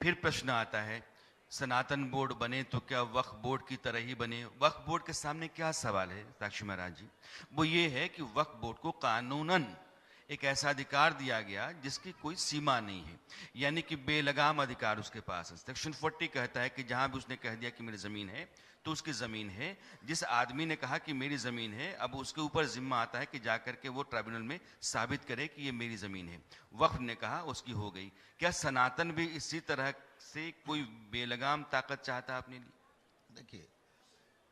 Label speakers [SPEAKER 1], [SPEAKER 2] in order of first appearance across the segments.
[SPEAKER 1] फिर प्रश्न आता है, सनातन बोर्ड बने तो क्या वक्फ बोर्ड की तरह ही बने? वक्फ बोर्ड के सामने क्या सवाल है साक्षी महाराज जी? वो ये है कि वक्फ बोर्ड को कानूनन एक ऐसा अधिकार दिया गया जिसकी कोई सीमा नहीं है, यानी कि बेलगाम अधिकार उसके पास है। सेक्शन 40 कहता है कि जहां भी उसने कह दिया कि मेरी जमीन है तो उसकी जमीन है। जिस आदमी ने कहा कि मेरी जमीन है, अब उसके ऊपर जिम्मा आता है कि जाकर के वो ट्राइब्यूनल में साबित करे कि ये मेरी जमीन है। वक्फ ने कहा उसकी हो गई। क्या सनातन भी इसी तरह से कोई बेलगाम ताकत चाहता है अपने लिए?
[SPEAKER 2] देखिए,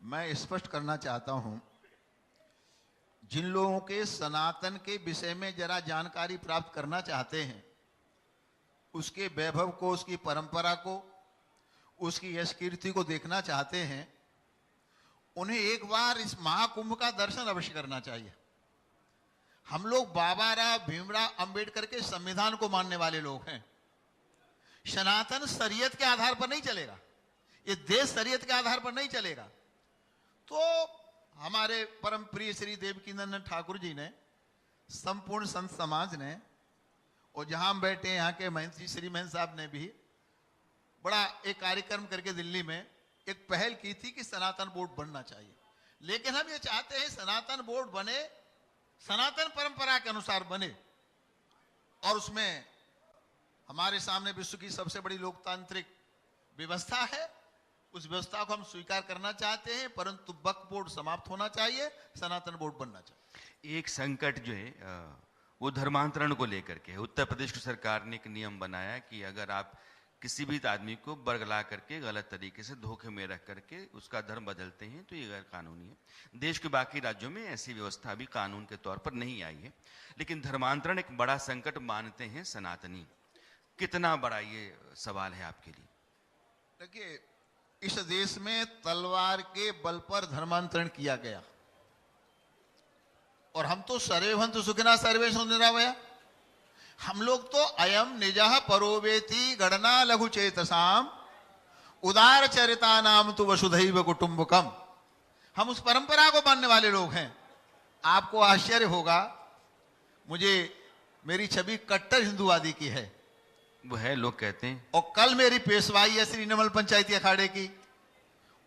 [SPEAKER 2] मैं स्पष्ट करना चाहता हूं, जिन लोगों के सनातन के विषय में जरा जानकारी प्राप्त करना चाहते हैं, उसके वैभव को, उसकी परंपरा को, उसकी यश कीर्ति को देखना चाहते हैं, उन्हें एक बार इस महाकुंभ का दर्शन अवश्य करना चाहिए। हम लोग बाबा राव भीमराव अंबेडकर के संविधान को मानने वाले लोग हैं। सनातन शरीयत के आधार पर नहीं चलेगा, ये देश शरीयत के आधार पर नहीं चलेगा। तो हमारे परम प्रिय श्री देवकीनंदन ठाकुर जी ने, संपूर्ण संत समाज ने, और जहां हम बैठे यहाँ के महंत जी श्री महंत साहब ने भी बड़ा एक कार्यक्रम करके दिल्ली में एक पहल की थी कि सनातन बोर्ड बनना चाहिए। लेकिन हम ये चाहते हैं सनातन बोर्ड बने, सनातन परंपरा के अनुसार बने, और उसमें हमारे सामने विश्व की सबसे बड़ी लोकतांत्रिक व्यवस्था है, उस व्यवस्था को हम स्वीकार करना चाहते हैं, परंतु वक्फ बोर्ड समाप्त होना चाहिए, सनातन बोर्ड बनना चाहिए।
[SPEAKER 1] एक संकट जो है वो धर्मांतरण को लेकर के। उत्तर प्रदेश की सरकार ने एक नियम बनाया कि अगर आप किसी भी आदमी को बरगला करके गलत तरीके से धोखे में रख करके उसका धर्म बदलते हैं तो ये गैर कानूनी है। देश के बाकी राज्यों में ऐसी व्यवस्था अभी कानून के तौर पर नहीं आई है, लेकिन धर्मांतरण एक बड़ा संकट मानते हैं सनातनी। कितना बड़ा ये सवाल है आपके लिए?
[SPEAKER 2] देखिए, इस देश में तलवार के बल पर धर्मांतरण किया गया, और हम तो सर्वेभवन्तु सुखिनः सर्वे सन्तु निरामया। हम लोग तो अयम निजः परोवेति गणना लघु चेतसाम उदार चरिता नाम तो वसुधैव कुटुंबकम। हम उस परंपरा को मानने वाले लोग हैं। आपको आश्चर्य होगा, मुझे मेरी छवि कट्टर हिंदूवादी की है।
[SPEAKER 1] वो है, लोग कहते हैं।
[SPEAKER 2] और कल मेरी पेशवाई है श्री निर्मल पंचायती अखाड़े की,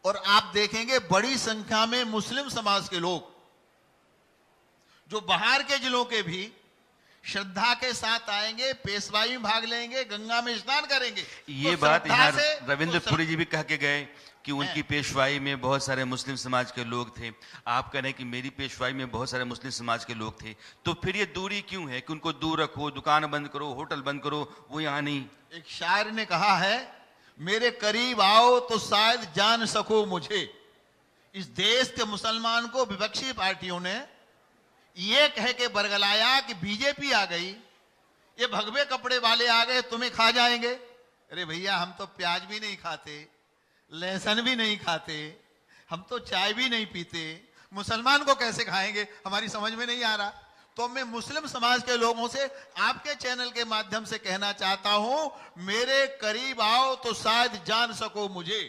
[SPEAKER 2] और आप देखेंगे बड़ी संख्या में मुस्लिम समाज के लोग, जो बाहर के जिलों के भी श्रद्धा के साथ आएंगे, पेशवाई में भाग लेंगे, गंगा में स्नान करेंगे।
[SPEAKER 1] ये
[SPEAKER 2] तो
[SPEAKER 1] बात यहाँ
[SPEAKER 2] तो
[SPEAKER 1] रविंद्र पुरी जी भी कह के गए कि उनकी पेशवाई में बहुत सारे मुस्लिम समाज के लोग थे। आप कह रहे हैं कि मेरी पेशवाई में बहुत सारे मुस्लिम समाज के लोग थे, तो फिर ये दूरी क्यों है कि उनको दूर रखो, दुकान बंद करो, होटल बंद करो, वो यहाँ नहीं?
[SPEAKER 2] एक शायर ने कहा है, मेरे करीब आओ तो शायद जान सको मुझे। इस देश के मुसलमान को विपक्षी पार्टियों ने ये कह के बरगलाया कि बीजेपी आ गई, ये भगवे कपड़े वाले आ गए, तुम्हें खा जाएंगे। अरे भैया, हम तो प्याज भी नहीं खाते, लहसुन भी नहीं खाते, हम तो चाय भी नहीं पीते, मुसलमान को कैसे खाएंगे? हमारी समझ में नहीं आ रहा। तो मैं मुस्लिम समाज के लोगों से आपके चैनल के माध्यम से कहना चाहता हूं, मेरे करीब आओ तो शायद जान सको मुझे।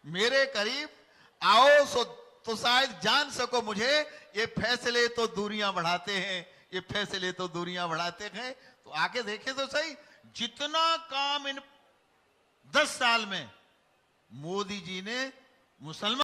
[SPEAKER 2] मेरे करीब आओ तो शायद जान सको मुझे। ये फैसले तो दूरियां बढ़ाते हैं, ये फैसले तो दूरियां बढ़ाते हैं। तो आके देखे तो सही, जितना काम इन 10 साल में मोदी जी ने मुसलमान